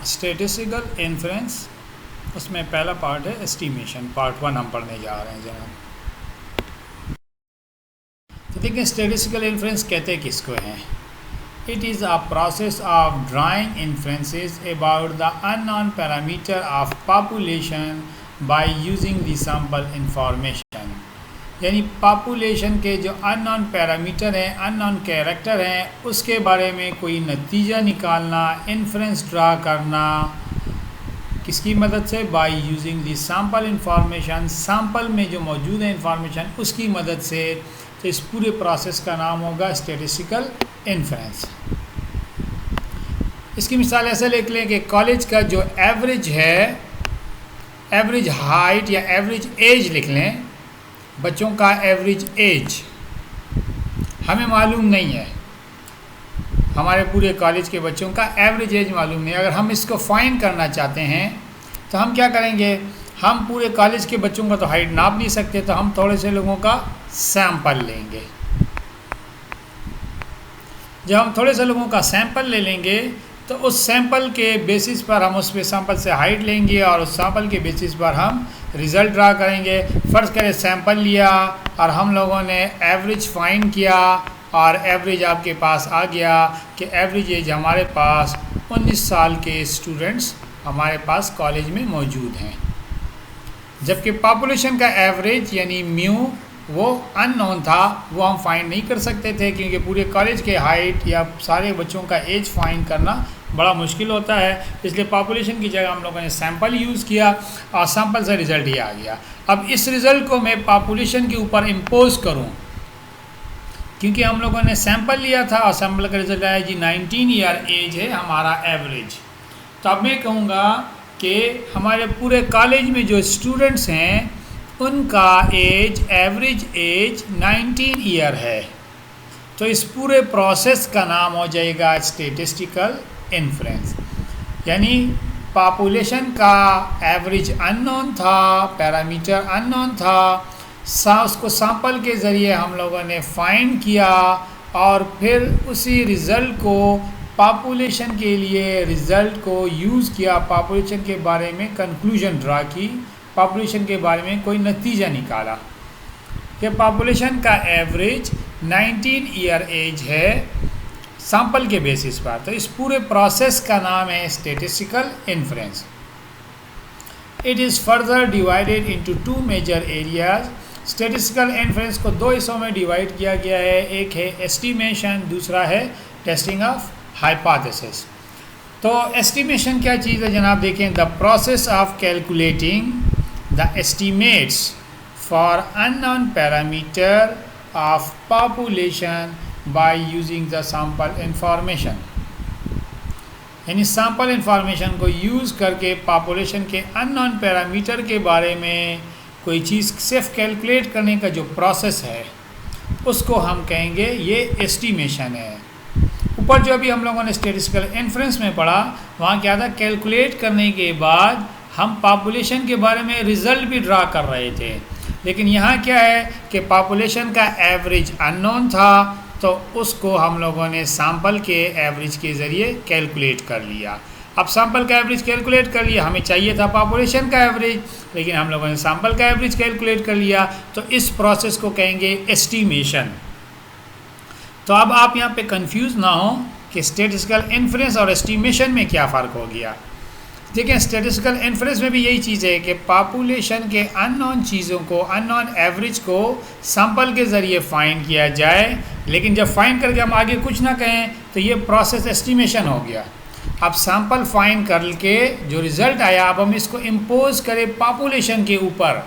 Statistical inference, उसमें पहला part है एस्टीमेशन, पार्ट 1 हम पढ़ने जा रहे हैं जनाब। तो देखिए स्टैटिस्टिकल इन्फ्रेंस कहते किसको हैं। It is a process of drawing inferences about the unknown parameter of population bye using the sample information. यानी पॉपुलेशन के जो अननोन पैरामीटर हैं, अननोन कैरेक्टर हैं, उसके बारे में कोई नतीजा निकालना, इन्फ्रेंस ड्रा करना, किसकी मदद से, bye using the sample information, sample में जो मौजूद है इंफॉर्मेशन उसकी मदद से। तो इस पूरे प्रोसेस का नाम होगा स्टैटिस्टिकल इन्फ्रेंस। इसकी मिसाल ऐसे लिख लें कि कॉलेज का जो एवरेज है, एवरेज हाइट या एवरेज एज लिख लें, बच्चों का एवरेज एज हमें मालूम नहीं है, हमारे पूरे कॉलेज के बच्चों का एवरेज एज मालूम नहीं। अगर हम इसको फाइंड करना चाहते हैं तो हम क्या करेंगे, हम पूरे कॉलेज के बच्चों का तो हाइट नाप नहीं सकते, तो हम थोड़े से लोगों का सैंपल लेंगे। जब हम थोड़े से लोगों का सैंपल ले लेंगे तो उस सैंपल के बेसिस पर हम उस सैंपल से हाइट लेंगे और उस सैंपल के बेसिस पर हम रिज़ल्ट ड्रा करेंगे। फ़र्ज़ करें सैंपल लिया और हम लोगों ने एवरेज फाइंड किया और एवरेज आपके पास आ गया कि एवरेज एज हमारे पास 19 साल के स्टूडेंट्स हमारे पास कॉलेज में मौजूद हैं, जबकि पॉपुलेशन का एवरेज यानी म्यू वो अननोन था, वो हम फाइंड नहीं कर सकते थे क्योंकि पूरे कॉलेज के हाइट या सारे बच्चों का एज फाइंड करना बड़ा मुश्किल होता है। इसलिए पॉपुलेशन की जगह हम लोगों ने सैंपल यूज़ किया और सैंपल से रिज़ल्ट ही आ गया। अब इस रिज़ल्ट को मैं पॉपुलेशन के ऊपर इम्पोज करूं, क्योंकि हम लोगों ने सैंपल लिया था और सैंपल का रिज़ल्ट आया जी 19 ईयर एज है हमारा एवरेज। तो अब मैं कहूँगा कि हमारे पूरे कॉलेज में जो स्टूडेंट्स हैं उनका एज, एवरेज एज 19 ईयर है। तो इस पूरे प्रोसेस का नाम हो जाएगा स्टैटिस्टिकल इन्फ्रेंस। यानी पॉपुलेशन का एवरेज अननोन था, पैरामीटर अननोन था, उसको सैंपल के ज़रिए हम लोगों ने फाइंड किया और फिर उसी रिज़ल्ट को पॉपुलेशन के लिए रिज़ल्ट को यूज़ किया, पॉपुलेशन के बारे में कंक्लूजन ड्रा की, पॉपुलेशन के बारे में कोई नतीजा निकाला कि पॉपुलेशन का एवरेज 19 ईयर एज है सैंपल के बेसिस पर। तो इस पूरे प्रोसेस का नाम है statistical inference. It is further divided into 2 major areas. Statistical inference को 2 हिस्सों में डिवाइड किया गया है, एक है एस्टिमेशन, दूसरा है टेस्टिंग ऑफ हाइपोथेसिस। तो एस्टिमेशन क्या चीज़ है जनाब, देखें, the process of calculating the estimates for unknown parameter of population by using the sample information। यानी सैम्पल इंफॉर्मेशन को यूज़ करके पॉपुलेशन के अननोन पैरामीटर के बारे में कोई चीज़ सिर्फ कैलकुलेट करने का जो प्रोसेस है उसको हम कहेंगे ये एस्टिमेशन है। ऊपर जो अभी हम लोगों ने स्टैटिस्टिकल इन्फ्रेंस में पढ़ा वहाँ क्या था, कैलकुलेट करने के बाद हम पॉपुलेशन के बारे में रिज़ल्ट भी ड्रा कर रहे थे, लेकिन यहाँ क्या है कि पॉपुलेशन का एवरेज अननोन था तो उसको हम लोगों ने सैंपल के एवरेज के ज़रिए कैलकुलेट कर लिया। अब सैंपल का एवरेज कैलकुलेट कर लिया, हमें चाहिए था पॉपुलेशन का एवरेज, लेकिन हम लोगों ने सैंपल का एवरेज कैलकुलेट कर लिया, तो इस प्रोसेस को कहेंगे एस्टिमेशन। तो अब आप यहाँ पे कंफ्यूज ना हो कि स्टैटिस्टिकल इन्फ्रेंस और एस्टिमेशन में क्या फ़र्क हो गया। देखिए स्टैटिस्टिकल इन्फ्रेंस में भी यही चीज़ है कि पॉपुलेशन के अननोन चीज़ों को, अननोन एवरेज को सैंपल के ज़रिए फाइंड किया जाए, लेकिन जब फाइंड करके हम आगे कुछ ना कहें तो ये प्रोसेस एस्टिमेशन हो गया। अब सैंपल फाइंड करके जो रिज़ल्ट आया अब हम इसको इम्पोज करें पॉपुलेशन के ऊपर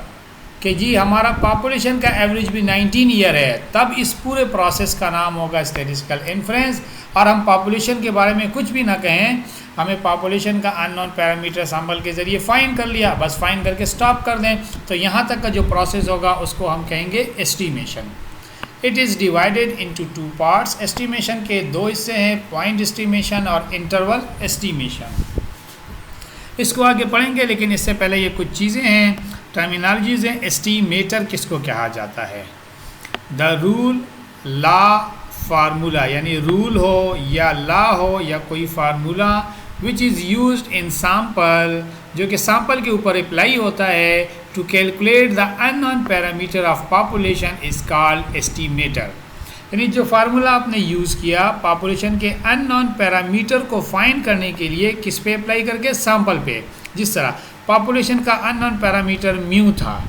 कि जी हमारा पॉपुलेशन का एवरेज भी 19 ईयर है, तब इस पूरे प्रोसेस का नाम होगा स्टैटिस्टिकल इन्फ्रेंस। और हम पॉपुलेशन के बारे में कुछ भी ना कहें, हमें पॉपुलेशन का अननोन पैरामीटर सैंपल के ज़रिए फाइंड कर लिया, बस फाइंड करके स्टॉप कर दें, तो यहाँ तक का जो प्रोसेस होगा उसको हम कहेंगे estimation. It is divided into 2 parts. Estimation के 2 हिस्से हैं, पॉइंट एस्टिमेशन और इंटरवल एस्टिमेशन। इसको आगे पढ़ेंगे, लेकिन इससे पहले ये कुछ चीज़ें हैं, टर्मिनोलॉजीज़ हैं। एस्टिमेटर किसको कहा जाता है, द रूल, लॉ, फार्मूला, यानी रूल हो या लॉ हो या कोई formula which is used in sample, जो कि सैम्पल के ऊपर अप्लाई होता है, to calculate the unknown parameter of population is called estimator. यानी जो फार्मूला आपने यूज़ किया पॉपुलेशन के अननोन पैरामीटर को फाइंड करने के लिए, किस पे अप्लाई करके, सैम्पल पे। जिस तरह पॉपुलेशन का अननोन पैरामीटर म्यू था,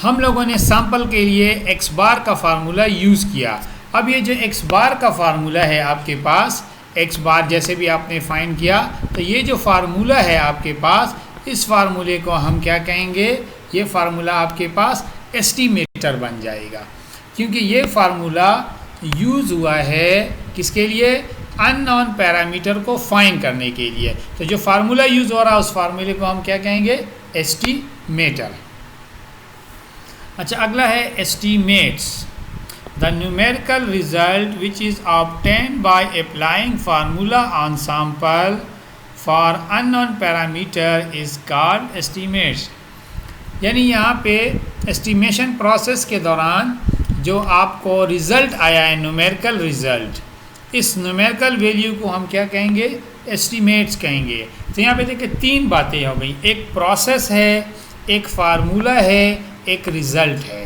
हम लोगों ने सैम्पल के लिए एक्स बार का फार्मूला यूज़ किया। अब ये जो एक्स बार का फार्मूला है आपके पास, एक्स बार जैसे भी आपने फाइंड किया, तो ये जो फार्मूला है आपके पास, इस फार्मूले को हम क्या कहेंगे, ये फार्मूला आपके पास एस्टीमेटर बन जाएगा, क्योंकि ये फार्मूला यूज़ हुआ है किसके लिए, अननोन पैरामीटर को फाइंड करने के लिए। तो जो फार्मूला यूज़ हो रहा है उस फार्मूले को हम क्या कहेंगे, एस्टीमेटर। अच्छा, अगला है estimates. The numerical result which is obtained by applying formula on sample for unknown parameter is called estimates. यानी यहाँ पे एस्टीमेशन प्रोसेस के दौरान जो आपको रिज़ल्ट आया है, न्यूमेरिकल रिज़ल्ट, इस न्यूमेरिकल वैल्यू को हम क्या कहेंगे, एस्टीमेट्स कहेंगे। तो यहाँ पे देखिए तीन बातें हो गई, एक प्रोसेस है, एक फार्मूला है, एक रिज़ल्ट है।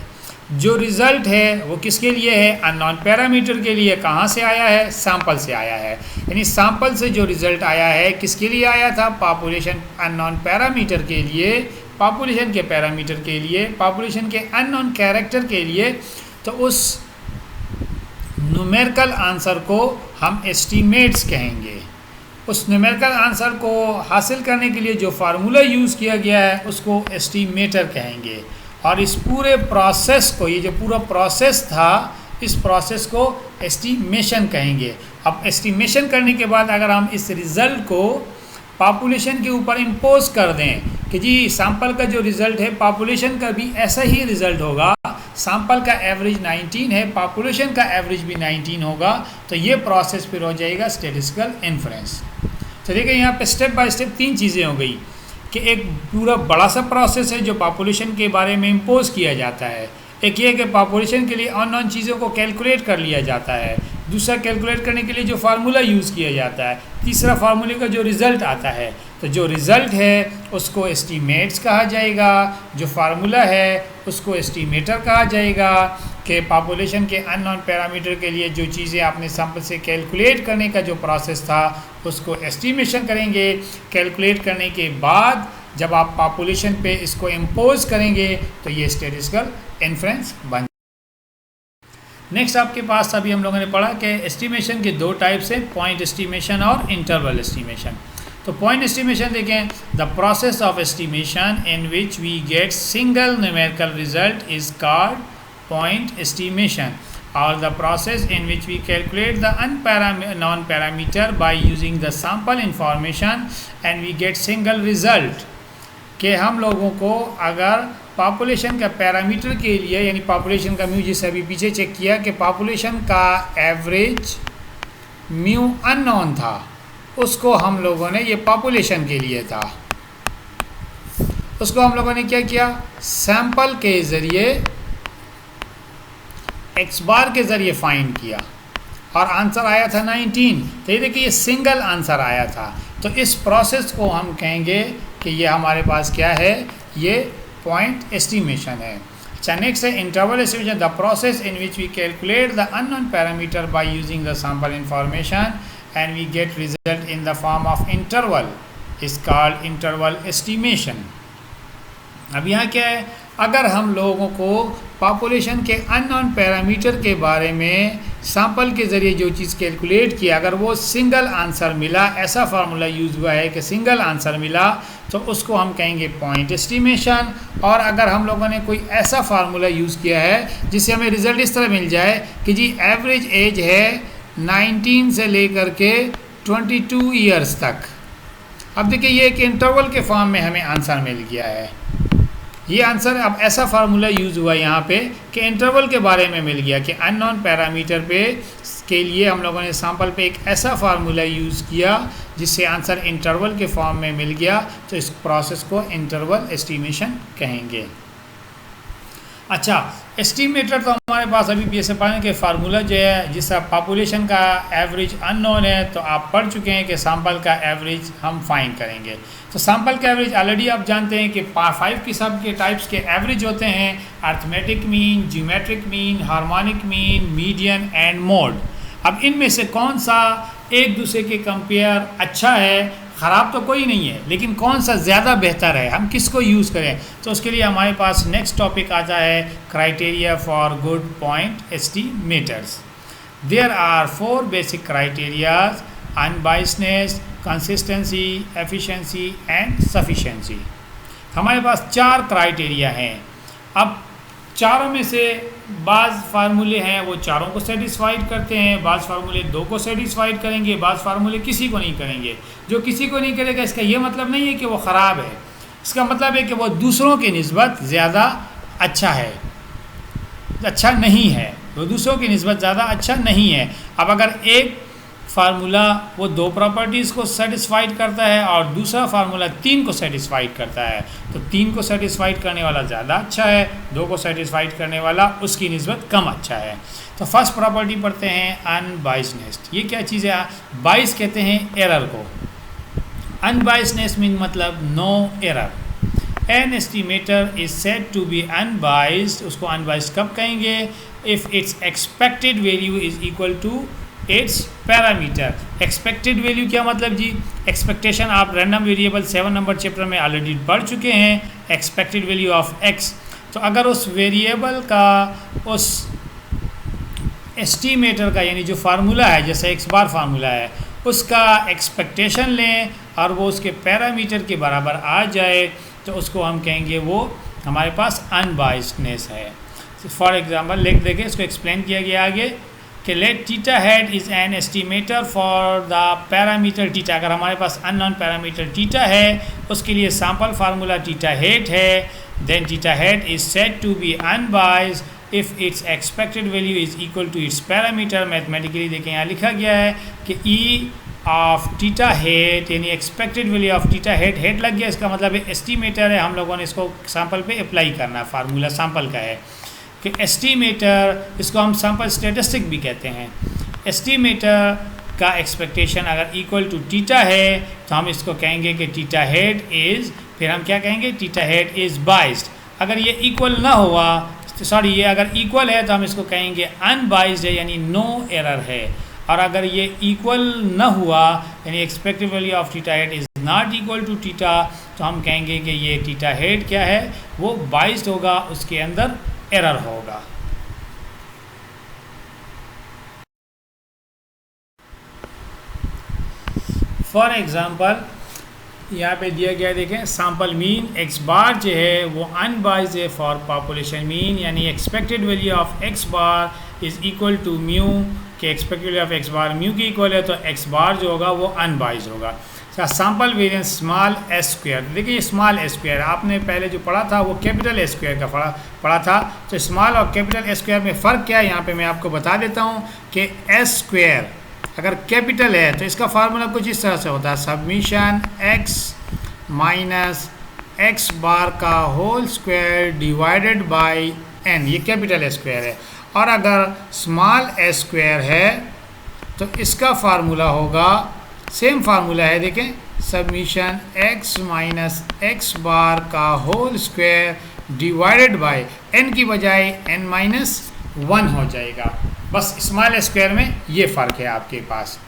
जो रिज़ल्ट है वो किसके लिए है, अननोन पैरामीटर के लिए। कहाँ से आया है, सैम्पल से आया है। यानी सैम्पल से जो रिज़ल्ट आया है किसके लिए आया था, पॉपुलेशन अननोन पैरामीटर के लिए, पॉपुलेशन के पैरामीटर के लिए, पॉपुलेशन के अननोन कैरेक्टर के लिए। तो उस न्यूमेरिकल आंसर को हम एस्टीमेट्स कहेंगे। उस न्यूमेरिकल आंसर को हासिल करने के लिए जो फार्मूला यूज़ किया गया है उसको एस्टीमेटर कहेंगे। और इस पूरे प्रोसेस को, ये जो पूरा प्रोसेस था, इस प्रोसेस को एस्टीमेशन कहेंगे। अब एस्टीमेशन करने के बाद अगर हम इस रिज़ल्ट को पॉपुलेशन के ऊपर इम्पोज कर दें कि जी सैम्पल का जो रिज़ल्ट है पॉपुलेशन का भी ऐसा ही रिज़ल्ट होगा, सैम्पल का एवरेज 19 है, पॉपुलेशन का एवरेज भी 19 होगा, तो ये प्रोसेस फिर हो जाएगा स्टैटिस्टिकल इन्फरेंस। तो देखिए यहाँ पे स्टेप बाय स्टेप तीन चीज़ें हो गई कि एक पूरा बड़ा सा प्रोसेस है जो पॉपुलेशन के बारे में इम्पोज किया जाता है, एक ये कि पॉपुलेशन के लिए अननोन चीज़ों को कैलकुलेट कर लिया जाता है, दूसरा कैलकुलेट करने के लिए जो फार्मूला यूज़ किया जाता है, तीसरा फार्मूले का जो रिज़ल्ट आता है। तो जो रिज़ल्ट है उसको एस्टीमेट्स कहा जाएगा, जो फार्मूला है उसको एस्टीमेटर कहा जाएगा। कि पॉपुलेशन के अननोन पैरामीटर के लिए जो चीज़ें आपने सैम्पल से कैलकुलेट करने का जो प्रोसेस था उसको एस्टीमेशन करेंगे। कैलकुलेट करने के बाद जब आप पॉपुलेशन पे इसको इम्पोज करेंगे तो ये स्टैटिस्टिकल इन्फरेंस बन। नेक्स्ट आपके पास अभी हम लोगों ने पढ़ा कि एस्टीमेशन के दो टाइप्स हैं, पॉइंट एस्टीमेशन और इंटरवल एस्टीमेशन। तो पॉइंट एस्टीमेशन देखें, the process of estimation in which we get single numerical result is called point estimation, or the process in which we calculate the non-parameter by using the sample information and we get single result। कि हम लोगों को अगर population का parameter के लिए, यानी population का म्यू, जिसे अभी पीछे चेक किया कि पॉपुलेशन का एवरेज म्यू अननोन था, उसको हम लोगों ने, ये पॉपुलेशन के लिए था, उसको हम लोगों ने क्या किया, सैंपल के ज़रिए एक्स बार के ज़रिए फाइंड किया और आंसर आया था 19। तो ये देखिए ये सिंगल आंसर आया था। तो इस प्रोसेस को हम कहेंगे कि ये हमारे पास क्या है, ये पॉइंट एस्टीमेशन है। अच्छा, नेक्स्ट है interval estimation, the process in which we calculate the unknown parameter by using the sample information and we get result in the form of interval is called interval estimation. अब यहाँ क्या है, अगर हम लोगों को पॉपुलेशन के अननोन पैरामीटर के बारे में सैंपल के ज़रिए जो चीज़ कैलकुलेट किया, अगर वो सिंगल आंसर मिला, ऐसा फार्मूला यूज़ हुआ है कि सिंगल आंसर मिला, तो उसको हम कहेंगे पॉइंट एस्टीमेशन। और अगर हम लोगों ने कोई ऐसा फार्मूला यूज़ किया है जिससे हमें रिज़ल्ट इस तरह मिल जाए कि जी एवरेज एज है 19 से लेकर के 22 ईयर्स तक। अब देखिए ये एक इंटरवल के फॉर्म में हमें आंसर मिल गया है। ये आंसर, अब ऐसा फार्मूला यूज़ हुआ यहाँ पे कि इंटरवल के बारे में मिल गया कि अननोन पैरामीटर पे के लिए हम लोगों ने सैंपल पे एक ऐसा फार्मूला यूज़ किया जिससे आंसर इंटरवल के फॉर्म में मिल गया। तो इस प्रोसेस को इंटरवल एस्टीमेशन कहेंगे। अच्छा, एस्टीमेटर तो हमारे पास अभी बी एस पाने के फार्मूला जो है, जिसका पॉपुलेशन का एवरेज अननोन है, तो आप पढ़ चुके हैं कि सैंपल का एवरेज हम फाइंड करेंगे। तो सैंपल का एवरेज ऑलरेडी आप जानते हैं कि 5 किस्म के टाइप्स के एवरेज होते हैं: arithmetic mean, geometric mean, harmonic mean, median and mode. अब इनमें से कौन सा एक दूसरे के कंपेयर अच्छा है? ख़राब तो कोई नहीं है, लेकिन कौन सा ज़्यादा बेहतर है, हम किसको यूज़ करें? तो उसके लिए हमारे पास नेक्स्ट टॉपिक आता है criteria for good point estimators. There are 4 basic criterias: unbiasedness, consistency, efficiency and sufficiency. हमारे पास 4 क्राइटेरिया हैं। अब चारों में से बाज़ फार्मूले हैं वो चारों को सेटिस्फाइड करते हैं, बाज़ फार्मूले 2 को सेटिस्फाइड करेंगे, बाज़ फार्मूले किसी को नहीं करेंगे। जो किसी को नहीं करेगा इसका ये मतलब नहीं है कि वो ख़राब है, इसका मतलब है कि वो दूसरों की निस्बत ज़्यादा अच्छा है, अच्छा नहीं है, वो दूसरों की निस्बत ज़्यादा अच्छा नहीं है। अब अगर एक फार्मूला वो 2 प्रॉपर्टीज़ को सेटिस्फाइड करता है और दूसरा फार्मूला 3 को सेटिस्फाइड करता है, तो 3 को सेटिस्फाइड करने वाला ज़्यादा अच्छा है, 2 को सेटिस्फाइड करने वाला उसकी निस्बत कम अच्छा है। तो फर्स्ट प्रॉपर्टी पढ़ते हैं अनबाइसनेस। ये क्या चीज़ है? बाइस कहते हैं एरर को, अनबाइसनेस मीन मतलब no error. An estimator is said to be unbiased. उसको अनबाइस्ड कब कहेंगे? If its expected value is equal to its parameter. Expected value क्या मतलब जी? एक्सपेक्टेशन आप रैंडम वेरिएबल 7 नंबर चैप्टर में ऑलरेडी पढ़ चुके हैं, एक्सपेक्टेड वैल्यू ऑफ एक्स। तो अगर उस वेरिएबल का उस एस्टीमेटर का यानी जो फार्मूला है, जैसे एक्स बार फार्मूला है, उसका एक्सपेक्टेशन लें और वो उसके पैरामीटर के बराबर आ जाए, तो उसको हम कहेंगे वो हमारे पास अनबाइस्डनेस है। फॉर एग्जांपल लिख देंगे, इसको एक्सप्लेन किया गया आगे कि let theta head is an estimator for the parameter theta. अगर हमारे पास अननोन पैरामीटर थीटा है, उसके लिए सैंपल फार्मूला थीटा हेड है, then theta head is said to be unbiased if its expected value is equal to its parameter. Mathematically देखें यहाँ लिखा गया है कि ई ऑफ थीटा हेड यानी expected value of theta head, head लग गया, इसका मतलब है एस्टीमेटर है, हम लोगों ने इसको सैंपल पे अप्लाई करना है, फार्मूला सैंपल का है कि एस्टीमेटर, इसको हम सैंपल स्टेटिस्टिक भी कहते हैं। एस्टीमेटर का एक्सपेक्टेशन अगर इक्वल टू थीटा है तो हम इसको कहेंगे कि थीटा हेड इज़, फिर हम क्या कहेंगे? Theta head is biased. अगर ये इक्वल ना हुआ, सॉरी ये अगर इक्वल है तो हम इसको कहेंगे अनबाइस्ड है यानी नो एरर है। और अगर ये इक्वल ना हुआ यानी expected value of theta head is not equal to theta, तो हम कहेंगे कि ये थीटा हेड क्या है? वो बाइस्ड होगा, उसके अंदर एरर होगा। फॉर एग्जांपल यहाँ पे दिया गया, देखें सैंपल मीन एक्स बार जो है वो अनबाइस्ड है फॉर पॉपुलेशन मीन, यानी expected value of X bar is equal to mu, कि expected value of X bar mu की इक्वल है, तो एक्स बार जो होगा वो अनबाइस्ड होगा। Sample variance small S square, देखिए ये स्मॉल एस स्क्वायर आपने पहले जो पढ़ा था वो कैपिटल एस स्क्वायर का पढ़ा था। तो स्मॉल और कैपिटल एस स्क्वायर में फ़र्क क्या है यहाँ पे मैं आपको बता देता हूँ कि एस स्क्वायर अगर कैपिटल है तो इसका फार्मूला कुछ इस तरह से होता है, summation x minus x bar का whole square divided by n, ये कैपिटल एस स्क्वायर है। और अगर स्मॉल एस स्क्वायर है तो इसका फार्मूला होगा, सेम फार्मूला है देखें, summation x minus x bar का whole square divided by n की बजाय n माइनस 1 हो जाएगा। बस स्मॉल स्क्वायर में ये फ़र्क है आपके पास।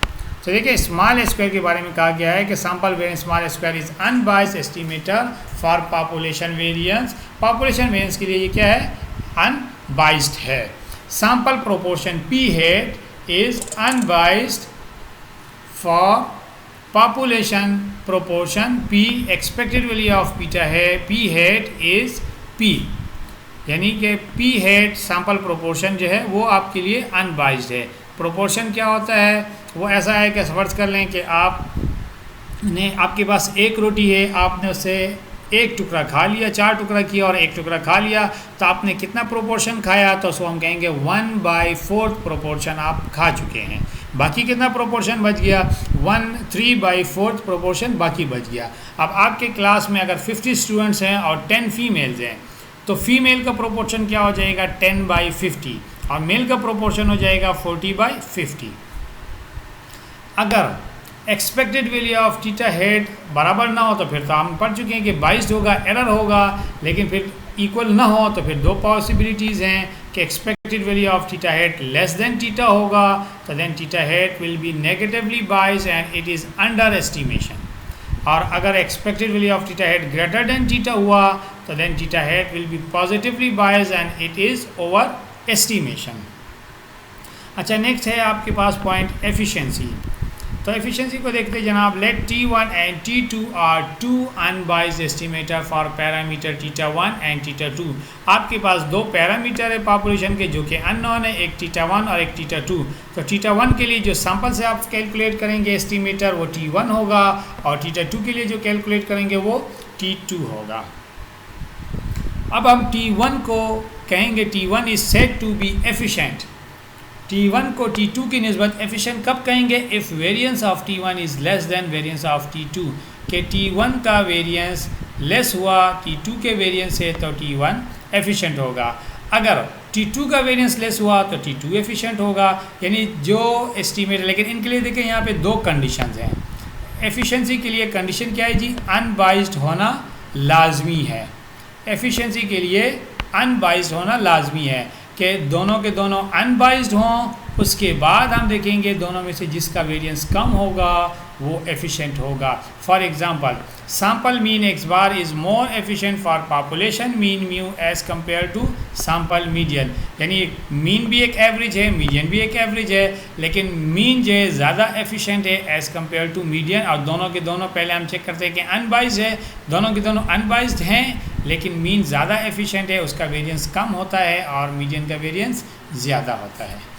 तो देखिए स्मॉल स्क्वायर के बारे में कहा गया है कि sample variance small square is unbiased estimator for population variance. Population variance के लिए ये क्या है? अनबाइस्ड है। Sample proportion p head is unbiased for population proportion p, expected value of पीटा है p हेड इज p, यानी कि p हेड सैंपल प्रोपोर्शन जो है वो आपके लिए अनबाइस्ड है। प्रोपोर्शन क्या होता है? वो ऐसा है कि फर्ज कर लें कि आपके पास एक रोटी है, आपने उससे एक टुकड़ा खा लिया, 4 टुकड़ा किया और एक टुकड़ा खा लिया, तो आपने कितना प्रोपोर्शन खाया? तो उसको हम कहेंगे 1/4 प्रोपोर्शन आप खा चुके हैं। बाकी कितना प्रोपोर्शन बच गया? 3/4 प्रोपोर्शन बाकी बच गया। अब आपके क्लास में अगर 50 स्टूडेंट्स हैं और 10 फीमेल्स हैं, तो फीमेल का प्रोपोर्शन क्या हो जाएगा 10/50 और मेल का प्रोपोर्शन हो जाएगा 40/50। अगर expected value of theta head बराबर ना हो तो फिर तो हम पढ़ चुके हैं कि बाइस्ड होगा, एरर होगा, लेकिन फिर इक्वल ना हो तो फिर दो पॉसिबिलिटीज़ हैं कि expected value of theta head less than theta होगा, तो then theta head will be negatively biased and it is under estimation. और अगर expected value of theta head greater than theta हुआ तो then theta head will be positively biased and it is over estimation. अच्छा, next है आपके पास point efficiency. तो efficiency को देखते हैं जनाब। Let T1 and T2 are two unbiased estimator for parameter θ1 and θ2। आपके पास दो पैरामीटर है पॉपुलेशन के जो कि अननोन है, एक θ1 और एक θ2। तो θ1 के लिए जो सैंपल से आप कैलकुलेट करेंगे एस्टिमेटर वो T1 होगा और θ2 के लिए जो कैलकुलेट करेंगे वो T2 होगा। अब हम T1 को कहेंगे T1 is said to be efficient. T1 को T2 की निस्बत एफिशिएंट कब कहेंगे? If variance of T1 is less than variance of T2, कि T1 का वेरिएंस लेस हुआ T2 के वेरिएंस से तो T1 एफिशिएंट होगा। अगर T2 का वेरिएंस लेस हुआ तो T2 एफिशिएंट होगा। यानी जो एस्टीमेट, लेकिन इनके लिए देखें यहाँ पे दो कंडीशंस हैं। एफिशिएंसी के लिए कंडीशन क्या है जी? अनबाइज्ड होना लाजमी है। एफिशिएंसी के लिए अनबाइज्ड होना लाजमी है कि दोनों के दोनों अनबाइज्ड हों, उसके बाद हम देखेंगे दोनों में से जिसका वेरिएंस कम होगा वो एफिशिएंट होगा। For example, sample mean x bar is more efficient for population mean mu as compare to sample median. यानी मीन भी एक एवरेज है, मीडियन भी एक एवरेज है, लेकिन मीन जो है ज़्यादा एफिशिएंट है एज़ कंपेयर टू मीडियन। और दोनों के दोनों पहले हम चेक करते हैं कि अनबाइज्ड है, दोनों के दोनों अनबाइज्ड हैं, लेकिन मीन ज़्यादा एफिशिएंट है, उसका वेरिएंस कम होता है और मीडियन का वेरिएंस ज़्यादा होता है।